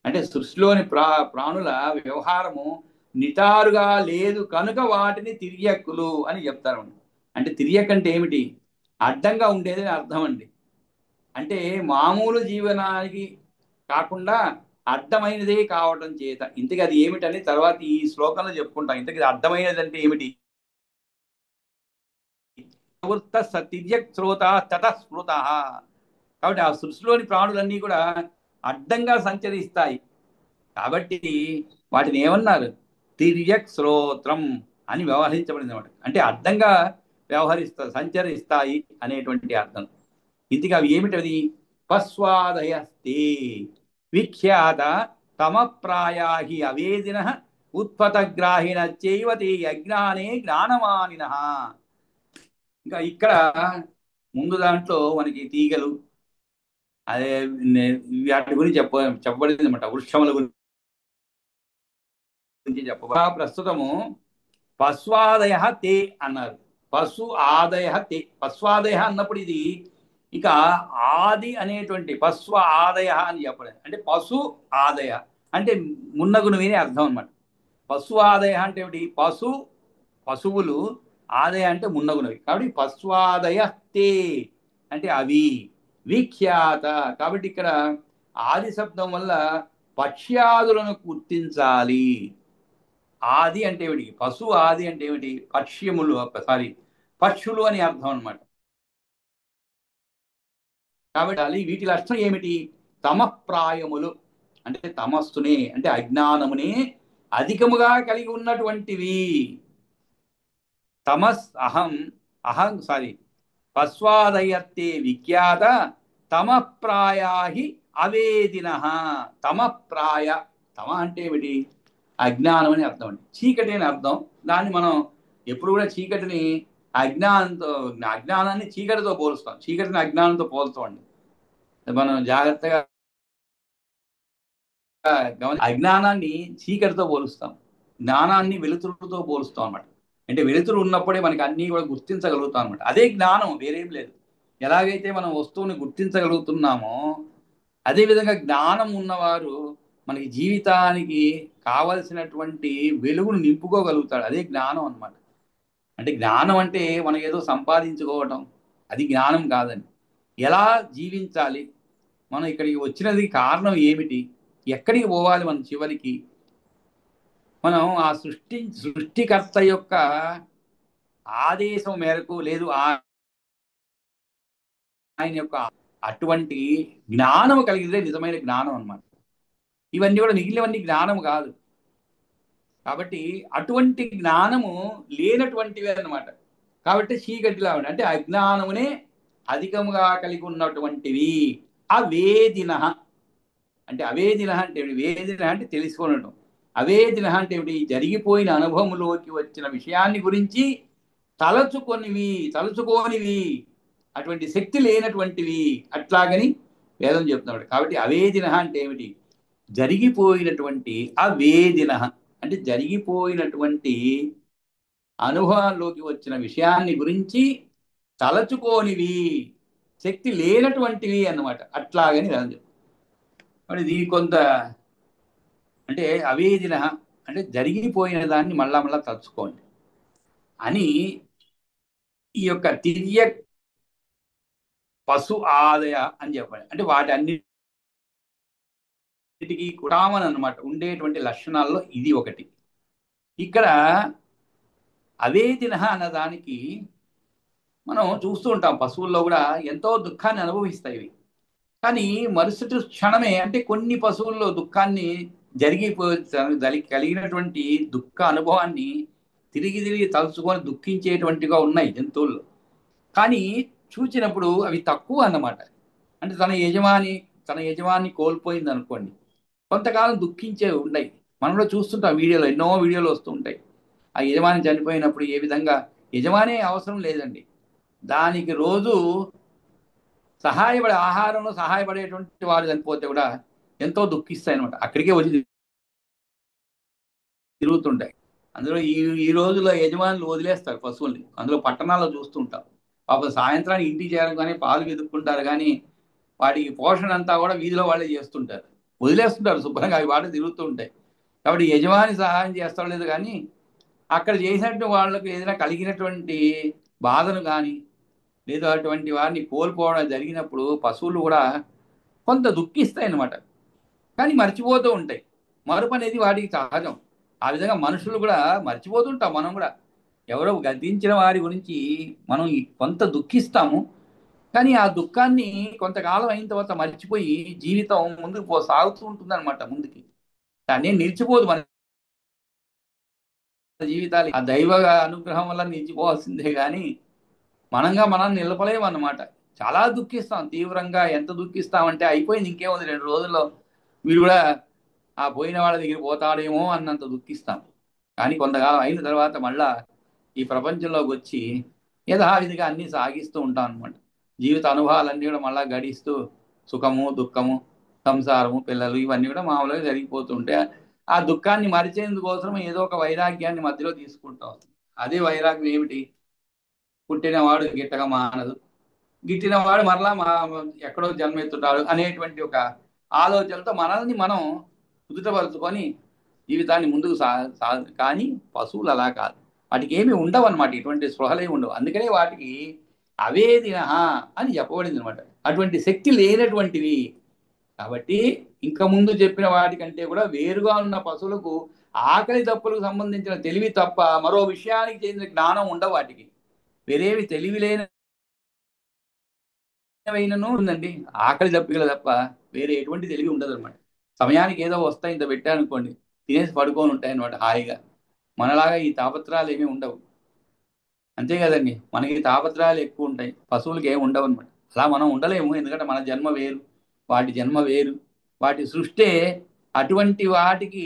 అంటే సృష్టిలోని ప్రాణుల వ్యవహారము నిటారుగా లేదు కనుక వాటిని తిర్యక్కులు అని చెప్తారు. అంటే తిర్యక్ అంటే ఏమిటి? అడ్డంగా ఉండేది అని అర్థం అండి. అంటే మామూలు జీవనానికి కాకుండా అడ్డమైనదే కావటం చేత. ఇంతకీ అది ఏమిటని తర్వాత ఈ శ్లోకంలో చెప్పుకుంటాం. ఇంతకీ అడ్డమైనది అంటే ఏమిటి? ప్రవృత్త తిర్యక్ శ్రోత తతస్మృత. కాబట్టి ఆ సృష్టిలోని ప్రాణులన్నీ కూడా అడ్డంగా సంచరిస్తాయి. కాబట్టి వాటిని ఏమన్నారు? తిర్యక్ శ్రోత్రం అని వ్యవహరించబడింది అనమాట. అంటే అడ్డంగా సంచరిస్తాయి అనేటువంటి అర్థం. ఇంతకీ అవి ఏమిటది? పస్వాదయస్తే విఖ్యాత తమప్రాయాహి అవేదిన ఉత్పతగ్రాహిణ చైవతే అజ్ఞానే జ్ఞానమానిన. ఇంకా ఇక్కడ ముందు దాంట్లో మనకి తీగలు, అదే వాటి గురించి చెప్పబడింది అనమాట. వృక్షముల గురించి ప్రస్తుతము పశ్వాదయ తే అన్నారు. పశు ఆదయ తే. పశ్వాదయ అన్నప్పుడు ఇది ఇక ఆది అనేటువంటి పశ్వ ఆదయ అని చెప్పలేదు. అంటే పశు ఆదయ అంటే మున్నగును అని అర్థం అనమాట. పశు ఆదయ అంటే ఏమిటి? పశువులు, ఆదయ అంటే మున్నగునవి. కాబట్టి పశ్వాదయ తే అంటే అవి. విఖ్యాత కాబట్టి ఇక్కడ ఆది శబ్దం వల్ల పక్ష్యాదులను గుర్తించాలి. ఆది అంటే ఏమిటి? పశు ఆది అంటే ఏమిటి? పక్షులు అని అర్థం అనమాట. కాబట్టి వీటి లక్షణం ఏమిటి? తమప్రాయములు అంటే తమస్సునే అంటే అజ్ఞానమునే అధికముగా కలిగి ఉన్నటువంటివి. పశ్వాదయత్తే విఖ్యాత తమప్రాయాహి అవేదిన. తమప్రాయ. తమ అంటే ఏమిటి? అజ్ఞానం అని అర్థం అండి. చీకటి అని అర్థం. దాన్ని మనం ఎప్పుడు కూడా చీకటిని అజ్ఞానాన్ని చీకటితో పోలుస్తాం. చీకటిని అజ్ఞానంతో పోలుస్తామండి. మనం జాగ్రత్తగా అజ్ఞానాన్ని చీకటితో పోలుస్తాం, జ్ఞానాన్ని వెలుతురుతో పోలుస్తాం అనమాట. అంటే వెలుతురు ఉన్నప్పుడే మనకి అన్నీ కూడా గుర్తించగలుగుతాం అనమాట. అదే జ్ఞానం, వేరేం లేదు. ఎలాగైతే మనం వస్తువుని గుర్తించగలుగుతున్నామో అదేవిధంగా జ్ఞానం ఉన్నవారు మనకి జీవితానికి కావలసినటువంటి వెలుగును నింపుకోగలుగుతాడు. అదే జ్ఞానం అనమాట. అంటే జ్ఞానం అంటే మనం ఏదో సంపాదించుకోవటం, అది జ్ఞానం కాదండి. ఎలా జీవించాలి, మనం ఇక్కడికి వచ్చినది కారణం ఏమిటి, ఎక్కడికి పోవాలి మనం చివరికి, మనం ఆ సృష్టికర్త యొక్క ఆదేశం మేరకు లేదు ఆయన యొక్క అటువంటి జ్ఞానం కలిగితే నిజమైన జ్ఞానం అన్నమాట. ఇవన్నీ కూడా మిగిలినవన్నీ జ్ఞానం కాదు. కాబట్టి అటువంటి జ్ఞానము లేనటువంటివి అన్నమాట. కాబట్టి చీకటిలా ఉండి అంటే అజ్ఞానమునే అధికముగా కలిగి ఉన్నటువంటివి. అవేదిన అంటే అవేదిన అంటే వేదిన అంటే తెలుసుకోవడం. అవేదిన అంటే ఏమిటి? జరిగిపోయిన అనుభవంలోకి వచ్చిన విషయాన్ని గురించి తలుచుకోనివి, అటువంటి శక్తి లేనటువంటివి అట్లాగని వేదం చెప్తున్నాడు. కాబట్టి అవేదిన అంటే ఏమిటి? జరిగిపోయినటువంటి అవేదిన అంటే జరిగిపోయినటువంటి అనుభవాల్లోకి వచ్చిన విషయాన్ని గురించి తలచుకోనివి, శక్తి లేనటువంటివి అన్నమాట. అట్లాగని వేదం చెప్తాడు. మరి ఇది కొంత అంటే అవేదిన అంటే జరిగిపోయిన దాన్ని మళ్ళా తలుచుకోండి అని ఈ యొక్క తిర్య పశు ఆదయ అని చెప్పాలి. అంటే వాటి అన్నిటికీ కామన్ అన్నమాట. ఉండేటువంటి లక్షణాల్లో ఇది ఒకటి. ఇక్కడ అవేదిన అన్నదానికి మనం చూస్తూ ఉంటాం, పశువుల్లో కూడా ఎంతో దుఃఖాన్ని అనుభవిస్తాయి. కానీ మరుసటి క్షణమే అంటే కొన్ని పశువుల్లో దుఃఖాన్ని కలిగినటువంటి దుఃఖ అనుభవాన్ని తిరిగి తలుచుకొని దుఃఖించేటువంటిగా ఉన్నాయి జంతువుల్లో. కానీ చూచినప్పుడు అవి తక్కువ అన్నమాట. అంటే తన యజమాని కోల్పోయింది అనుకోండి, కొంతకాలం దుఃఖించే ఉన్నాయి. మనం కూడా చూస్తుంటాం, ఎన్నో వీడియోలు వస్తూ ఉంటాయి. ఆ యజమాని చనిపోయినప్పుడు ఏ విధంగా, యజమానే అవసరం లేదండి, దానికి రోజు ఆహారంలో సహాయపడేటువంటి వారు చనిపోతే కూడా ఎంతో దుఃఖిస్తాయి అనమాట. అక్కడికే వచ్చి తిరుగుతుంటాయి. అందులో ఈ రోజుల్లో యజమానులు వదిలేస్తారు పశువుల్ని. అందులో పట్టణాల్లో చూస్తుంటాం. పాపం సాయంత్రానికి ఇంటికి చేరగానే పాలు వెతుక్కుంటారు, కానీ వాటికి పోషణ అంతా కూడా వీధిలో వాళ్ళే చేస్తుంటారు. వదిలేస్తుంటారు శుభ్రంగా, అవి వాటి తిరుగుతూ ఉంటాయి. కాబట్టి యజమాని సహాయం చేస్తాడు లేదు, కానీ అక్కడ చేసినట్టు వాళ్ళకు ఏదైనా కలిగినటువంటి బాధను కానీ లేదా అటువంటి వారిని కోల్పోవడం జరిగినప్పుడు పశువులు కూడా కొంత దుఃఖిస్తాయి అన్నమాట. కానీ మర్చిపోతూ ఉంటాయి. మరుపు అనేది వాటికి సహజం. ఆ విధంగా మనుషులు కూడా మర్చిపోతుంటాం. మనం కూడా ఎవరో గతించిన వారి గురించి మనం కొంత దుఃఖిస్తాము. కానీ ఆ దుఃఖాన్ని కొంతకాలం అయిన తర్వాత మర్చిపోయి జీవితం ముందుకు సాగుతూ ఉంటుందన్నమాట ముందుకి. కానీ నిలిచిపోదు మన జీవితాలు. ఆ దైవ అనుగ్రహం వల్ల నిలిచిపోవాల్సిందే కానీ మనం నిలపలేము అన్నమాట. చాలా దుఃఖిస్తాం తీవ్రంగా. ఎంత దుఃఖిస్తామంటే అయిపోయింది, ఇంకేముంది 2 రోజుల్లో వీడు కూడా ఆ పోయిన వాళ్ళ దగ్గర పోతాడేమో అన్నంత దుఃఖిస్తాం. కానీ కొంతకాలం అయిన తర్వాత మళ్ళా ఈ ప్రపంచంలోకి వచ్చి యథావిధిగా అన్ని సాగిస్తూ ఉంటాం అనమాట. జీవిత అనుభవాలన్నీ కూడా మళ్ళా గడిస్తూ సుఖము దుఃఖము సంసారము పిల్లలు ఇవన్నీ కూడా మామూలుగా జరిగిపోతూ ఉంటే ఆ దుఃఖాన్ని మరిచేందుకోసం ఏదో ఒక వైరాగ్యాన్ని మధ్యలో తీసుకుంటాం. అదే వైరాగ్యం ఏమిటి? పుట్టినవాడు గిట్టగా మానదు, గిట్టినవాడు మరలా ఎక్కడో జన్మెత్తుతాడు అనేటువంటి ఒక ఆలోచనతో మనల్ని మనం కుదుటపరుచుకొని జీవితాన్ని ముందుకు కానీ పశువులు అలా కాదు. వాటికి ఏమి ఉండవు అనమాట, ఇటువంటి స్పృహలే ఉండవు. అందుకనే వాటికి అవేదిన అని చెప్పబడింది అనమాట. అటువంటి శక్తి లేనటువంటివి కాబట్టి ఇంకా ముందు చెప్పిన వాటికంటే కూడా వేరుగా ఉన్న పశువులకు ఆకలి దప్పులకు సంబంధించిన తెలివి తప్ప మరో విషయానికి చెందిన జ్ఞానం ఉండవు. వాటికి వేరేవి తెలివి లేనవైనను ఉందండి, ఆకలి దప్పికలు తప్ప వేరే ఎటువంటి తెలివి ఉండదు అనమాట. సమయానికి ఏదో వస్తాయి, ఇంత పెట్టానుకోండి తినేసి పడుకొని ఉంటాయి అనమాట హాయిగా. మనలాగా ఈ తాపత్రాలు ఏమీ ఉండవు. అంతే కదండి, మనకి తాపత్రాలు ఎక్కువ ఉంటాయి, పశువులకి ఏమి ఉండవు అనమాట. అలా మనం ఉండలేము, ఎందుకంటే మన జన్మ వేరు, వాటి జన్మ వేరు. వాటి సృష్టి అటువంటి వాటికి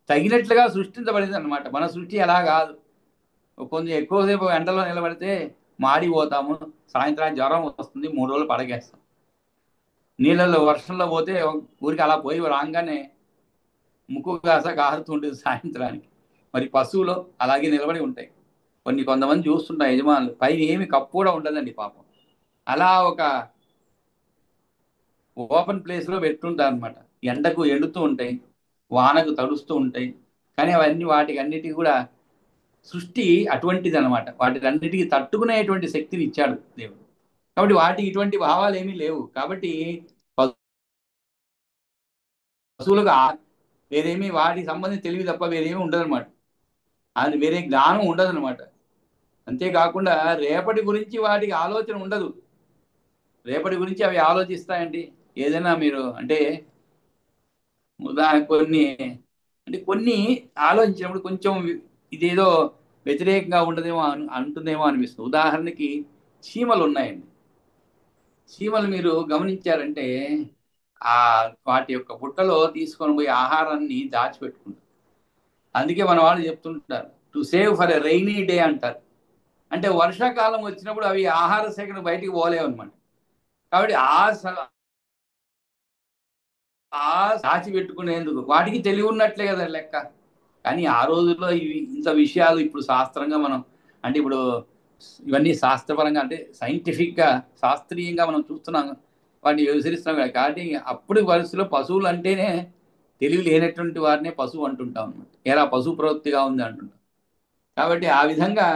తగినట్లుగా సృష్టించబడింది అనమాట. మన సృష్టి అలా కాదు. కొంచెం ఎక్కువసేపు ఎండలో నిలబడితే మాడిపోతాము, సాయంత్రానికి జ్వరం వస్తుంది, 3 రోజులు పడగేస్తాం. నీళ్ళల్లో వర్షంలో పోతే ఊరికి అలా పోయి రాగానే ముక్కు కాస కారుతుంటుంది సాయంత్రానికి. మరి పశువులు అలాగే నిలబడి ఉంటాయి. కొంతమంది చూస్తుంటారు యజమానులు, పైన ఏమి కప్పు కూడా ఉండదండి పాపం. అలా ఒక ఓపెన్ ప్లేస్లో పెట్టుంటారు అనమాట. ఎండకు ఎండుతూ ఉంటాయి, వానకు తడుస్తూ ఉంటాయి. కానీ అవన్నీ వాటికి అన్నిటికీ కూడా సృష్టి అటువంటిది అనమాట. వాటికన్నిటికీ తట్టుకునేటువంటి శక్తిని ఇచ్చాడు దేవుడు. కాబట్టి వాటికి ఇటువంటి భావాలు ఏమీ లేవు. కాబట్టి పశువులకు వేరేమీ వాటికి సంబంధించి తెలివి తప్ప వేరేమీ ఉండదన్నమాట. అది వేరే జ్ఞానం ఉండదన్నమాట. అంతేకాకుండా రేపటి గురించి వాటికి ఆలోచన ఉండదు. రేపటి గురించి అవి ఆలోచిస్తాయండి. ఏదైనా మీరు అంటే కొన్ని ఆలోచించినప్పుడు కొంచెం ఇదేదో వ్యతిరేకంగా ఉండదేమో అంటుందేమో అనిపిస్తుంది. ఉదాహరణకి చీమలు ఉన్నాయండి. చీమలు మీరు గమనించారంటే ఆ వాటి యొక్క బుట్టలో తీసుకొని పోయి ఆహారాన్ని దాచిపెట్టుకుంటారు. అందుకే మన వాళ్ళు చెప్తుంటారు to save for a rainy day అంటారు. అంటే వర్షాకాలం వచ్చినప్పుడు అవి ఆహార సేకరణ బయటికి పోలేవు అనమాట. కాబట్టి దాచి పెట్టుకునేందుకు వాటికి తెలివి ఉన్నట్లే కదా లెక్క. కానీ ఆ రోజుల్లో ఇవి ఇంత విషయాలు ఇప్పుడు శాస్త్రంగా మనం అంటే ఇప్పుడు ఇవన్నీ శాస్త్రపరంగా అంటే సైంటిఫిక్గా శాస్త్రీయంగా మనం చూస్తున్నాం, వాటిని వివరిస్తున్నాం. కాబట్టి అప్పుడు పరిస్థితిలో పశువులు అంటేనే తెలివి లేనటువంటి వారినే పశువు అంటుంటాం అనమాట. ఎలా పశు ప్రవృత్తిగా ఉంది అంటుంటాం. కాబట్టి ఆ విధంగా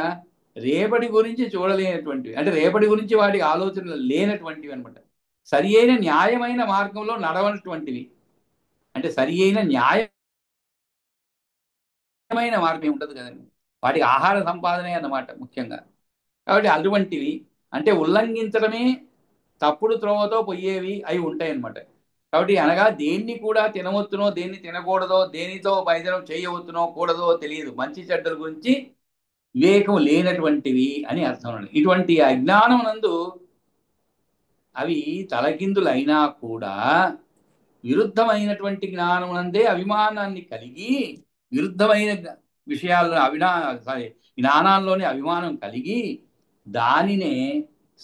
రేపటి గురించి చూడలేనటువంటివి, అంటే రేపటి గురించి వాటికి ఆలోచనలు లేనటువంటివి అనమాట. సరి అయిన న్యాయమైన మార్గంలో నడవనటువంటివి. అంటే సరి అయిన న్యాయమైన మార్గం ఉంటుంది కదండి, వాటికి ఆహార సంపాదనే అన్నమాట ముఖ్యంగా. కాబట్టి అటువంటివి అంటే ఉల్లంఘించడమే తప్పుడు త్రోవతో పోయేవి అవి ఉంటాయి అన్నమాట. కాబట్టి అనగా దేన్ని కూడా తినవచ్చునో దేన్ని తినకూడదో, దేనితో వైద్యం చేయవచ్చునో కూడదో తెలియదు, మంచి చెడ్డల గురించి వివేకం లేనటువంటివి అని అర్థం. ఇటువంటి అజ్ఞానం నందు అవి తలకిందులైనా కూడా విరుద్ధమైనటువంటి జ్ఞానమునందే అభిమానాన్ని కలిగి, విరుద్ధమైన విషయాల్లో జ్ఞానాల్లోనే అభిమానం కలిగి దానినే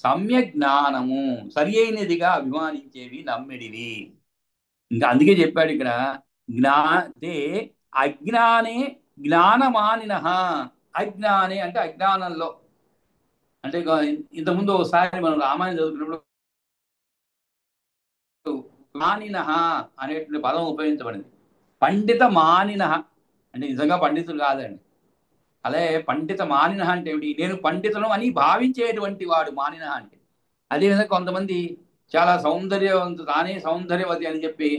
సమ్యక్ జ్ఞానము సరి అయినదిగా అభిమానించేవి నమ్మిడివి. ఇంకా అందుకే చెప్పాడు ఇక్కడ జ్ఞాతే అజ్ఞానే జ్ఞానమానిన. అజ్ఞానే అంటే అజ్ఞానంలో, అంటే ఇంతకుముందు ఒకసారి మనం రామాయణం చదువుకున్నప్పుడు మానిన అనేటువంటి పదం ఉపయోగించబడింది. పండిత మానిన అంటే నిజంగా పండితులు కాదండి. అలాగే పండిత మానిన అంటే ఏమిటి? నేను పండితును అని భావించేటువంటి వాడు మానిన అంటే. అదేవిధంగా కొంతమంది చాలా సౌందర్యవంతు, తానే సౌందర్యవతి అని చెప్పి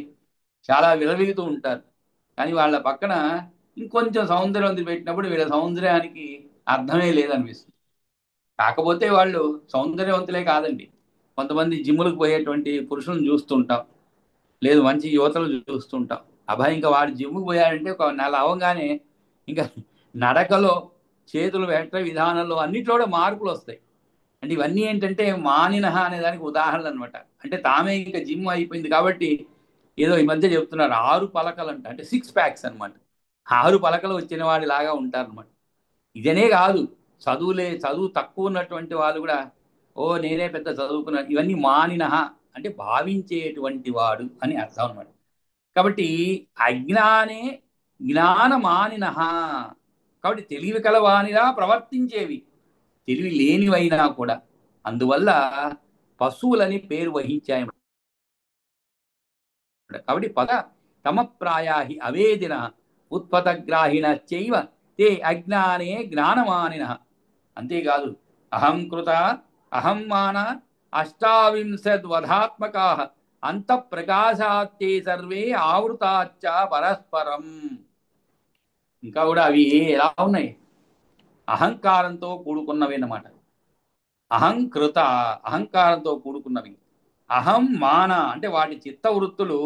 చాలా విలవిగుతూ ఉంటారు. కానీ వాళ్ళ పక్కన ఇంకొంచెం సౌందర్యవంతులు పెట్టినప్పుడు వీళ్ళ సౌందర్యానికి అర్థమే లేదనిపిస్తుంది. కాకపోతే వాళ్ళు సౌందర్యవంతులే కాదండి. కొంతమంది జిమ్ములకు పోయేటువంటి పురుషులను చూస్తుంటాం, లేదు మంచి యువతలు చూస్తుంటాం. అబ్బాయి ఇంకా వాడు జిమ్ముకు పోయాడంటే ఒక నెల అవ్వగానే ఇంకా నడకలో, చేతులు పెట్టే విధానంలో అన్నిట్లో కూడా మార్పులు వస్తాయి. అంటే ఇవన్నీ ఏంటంటే మానినహ అనే దానికి ఉదాహరణలు అనమాట. అంటే తామే ఇంకా జిమ్ అయిపోయింది కాబట్టి ఏదో ఈ మధ్య చెప్తున్నారు 6 పలకలు అంట, అంటే 6 ప్యాక్స్ అనమాట. 6 పలకలు వచ్చిన వాడిలాగా ఉంటారనమాట. ఇదనే కాదు, చదువు తక్కువ ఉన్నటువంటి వాళ్ళు కూడా ఓ నేనే పెద్ద చదువుకున్నాను, ఇవన్నీ మానినహ అంటే భావించేటువంటి వాడు అని అర్థం అనమాట. కాబట్టి అజ్ఞానే జ్ఞానమానినహ, కాబట్టి తెలివి కలవానిలా ప్రవర్తించేవి, తెలివి లేనివైనా కూడా. అందువల్ల పశువులని పేరు వహించాయి. కాబట్టి పద తమ ప్రాయాహి అవేదిన ఉత్పతగ్రాహిణ చైవ తే అజ్ఞానే జ్ఞానమానిన. అంతేకాదు, అహం కృత అహం మాన అష్టావింశద్వధాత్మకా అంతఃప్రకాశాత్తే సర్వే ఆవృతాచ్చ పరస్పరం. ఇంకా కూడా అవి ఎలా ఉన్నాయి? అహంకారంతో కూడుకున్నవి అన్నమాట. అహంకృత, అహంకారంతో కూడుకున్నవి. అహం మాన అంటే వాటి చిత్తవృత్తులు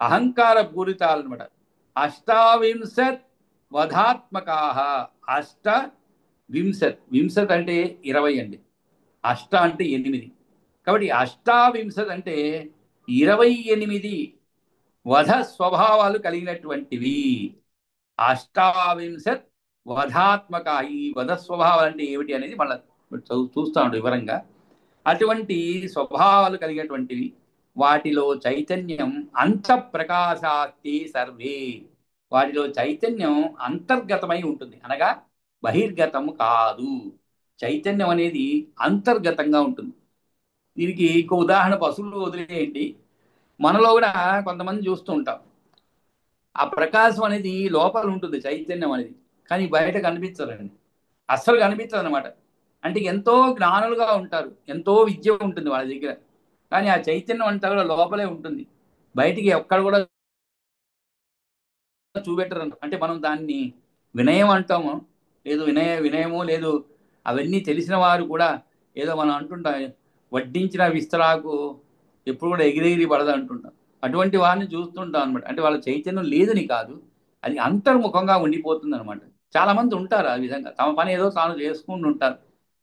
అహంకార పూరితాలు అనమాట. అష్టావింశత్ వధాత్మకా, అష్ట వింశత్, వింశత్ అంటే 20 అండి, అష్ట అంటే 8. కాబట్టి అష్టావింశత్ అంటే 28 వధ స్వభావాలు కలిగినటువంటివి. అష్టావింశత్ వధాత్మక, ఈ వధ స్వభావాలు అంటే ఏమిటి అనేది మళ్ళీ చూస్తాడు వివరంగా. అటువంటి స్వభావాలు కలిగేటువంటివి, వాటిలో చైతన్యం అంతఃప్రకాశాస్తి సర్వే, వాటిలో చైతన్యం అంతర్గతమై ఉంటుంది, అనగా బహిర్గతం కాదు. చైతన్యం అనేది అంతర్గతంగా ఉంటుంది. దీనికి ఇంకో ఉదాహరణ పశువులు వదిలేయండి, మనలో కూడా కొంతమంది చూస్తూ ఉంటాం. ఆ ప్రకాశం అనేది లోపల ఉంటుంది, చైతన్యం అనేది, కానీ బయట కనిపించదండి, అస్సలు కనిపించదు అనమాట. అంటే ఎంతో జ్ఞానులుగా ఉంటారు, ఎంతో విద్య ఉంటుంది వాళ్ళ దగ్గర, కానీ ఆ చైతన్యం అంతా కూడా లోపలే ఉంటుంది, బయటికి ఎక్కడ కూడా చూపెట్టరు. అంటే మనం దాన్ని వినయం అంటాము, లేదు వినయమో లేదు, అవన్నీ తెలిసిన వారు కూడా ఏదో మనం అంటుంటాం, వడ్డించిన విస్తరాకు ఎప్పుడు కూడా ఎగిరెగిరి పడదు అంటుంటాం. అటువంటి వారిని చూస్తుంటాం అనమాట. అంటే వాళ్ళ చైతన్యం లేదని కాదు, అది అంతర్ముఖంగా ఉండిపోతుంది అనమాట. చాలా మంది ఉంటారు ఆ విధంగా, తమ పని ఏదో తాను చేసుకుంటూ ఉంటారు.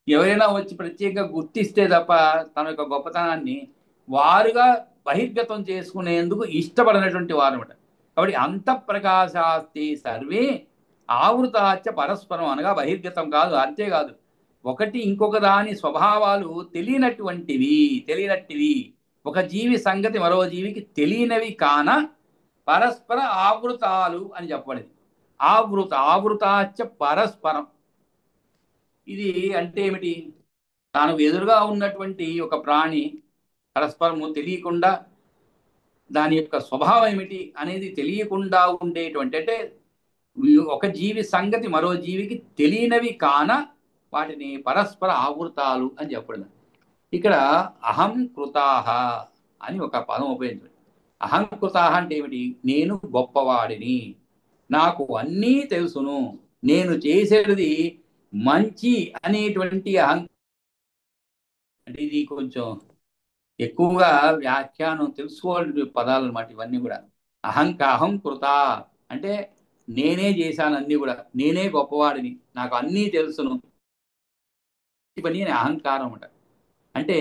ఎవరైనా వచ్చి ప్రత్యేకంగా గుర్తిస్తే తప్ప తన యొక్క గొప్పతనాన్ని వారుగా బహిర్గతం చేసుకునేందుకు ఇష్టపడినటువంటి వారు అనమాట. కాబట్టి అంతఃప్రకాశాస్తి సర్వే ఆవృతాచ పరస్పరం, అనగా బహిర్గతం కాదు, అంతేకాదు ఒకటి ఇంకొక దాని స్వభావాలు తెలియనట్టివి, ఒక జీవి సంగతి మరో జీవికి తెలియనివి కాన పరస్పర ఆవృతాలు అని చెప్పబడింది. ఆవృతాచ పరస్పరం, ఇది అంటే ఏమిటి? తాను ఎదురుగా ఉన్నటువంటి ఒక ప్రాణి పరస్పరము తెలియకుండా, దాని యొక్క స్వభావం ఏమిటి అనేది తెలియకుండా ఉండేటువంటి, అంటే ఒక జీవి సంగతి మరో జీవికి తెలియనివి కాన వాటిని పరస్పర ఆవృతాలు అని చెప్పడం. ఇక్కడ అహం కృతాహ అని ఒక పదం ఉపయోగించండి. అహం కృతాహ అంటే ఏమిటి? నేను గొప్పవాడిని, నాకు అన్నీ తెలుసును, నేను చేసేది మంచి అనేటువంటి అంటే ఇది కొంచెం ఎక్కువగా వ్యాఖ్యానం తెలుసుకోవాల్సిన పదాలు అనమాట ఇవన్నీ కూడా. అహం కృత అంటే నేనే చేశాను అన్నీ కూడా, నేనే గొప్పవాడిని, నాకు అన్నీ తెలుసును పని అని అహంకారం అనమాట. అంటే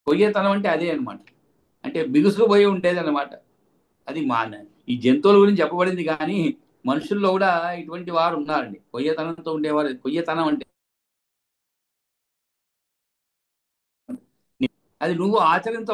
కొయ్యతనం అంటే అదే అనమాట, అంటే బిగుసుకుపోయి ఉండేది అనమాట. అది ఈ జంతువుల గురించి చెప్పబడింది, కానీ మనుషుల్లో కూడా ఇటువంటి వారు ఉన్నారండి, కొయ్యతనంతో ఉండేవారు. కొయ్యతనం అంటే అది నువ్వు ఆచరించ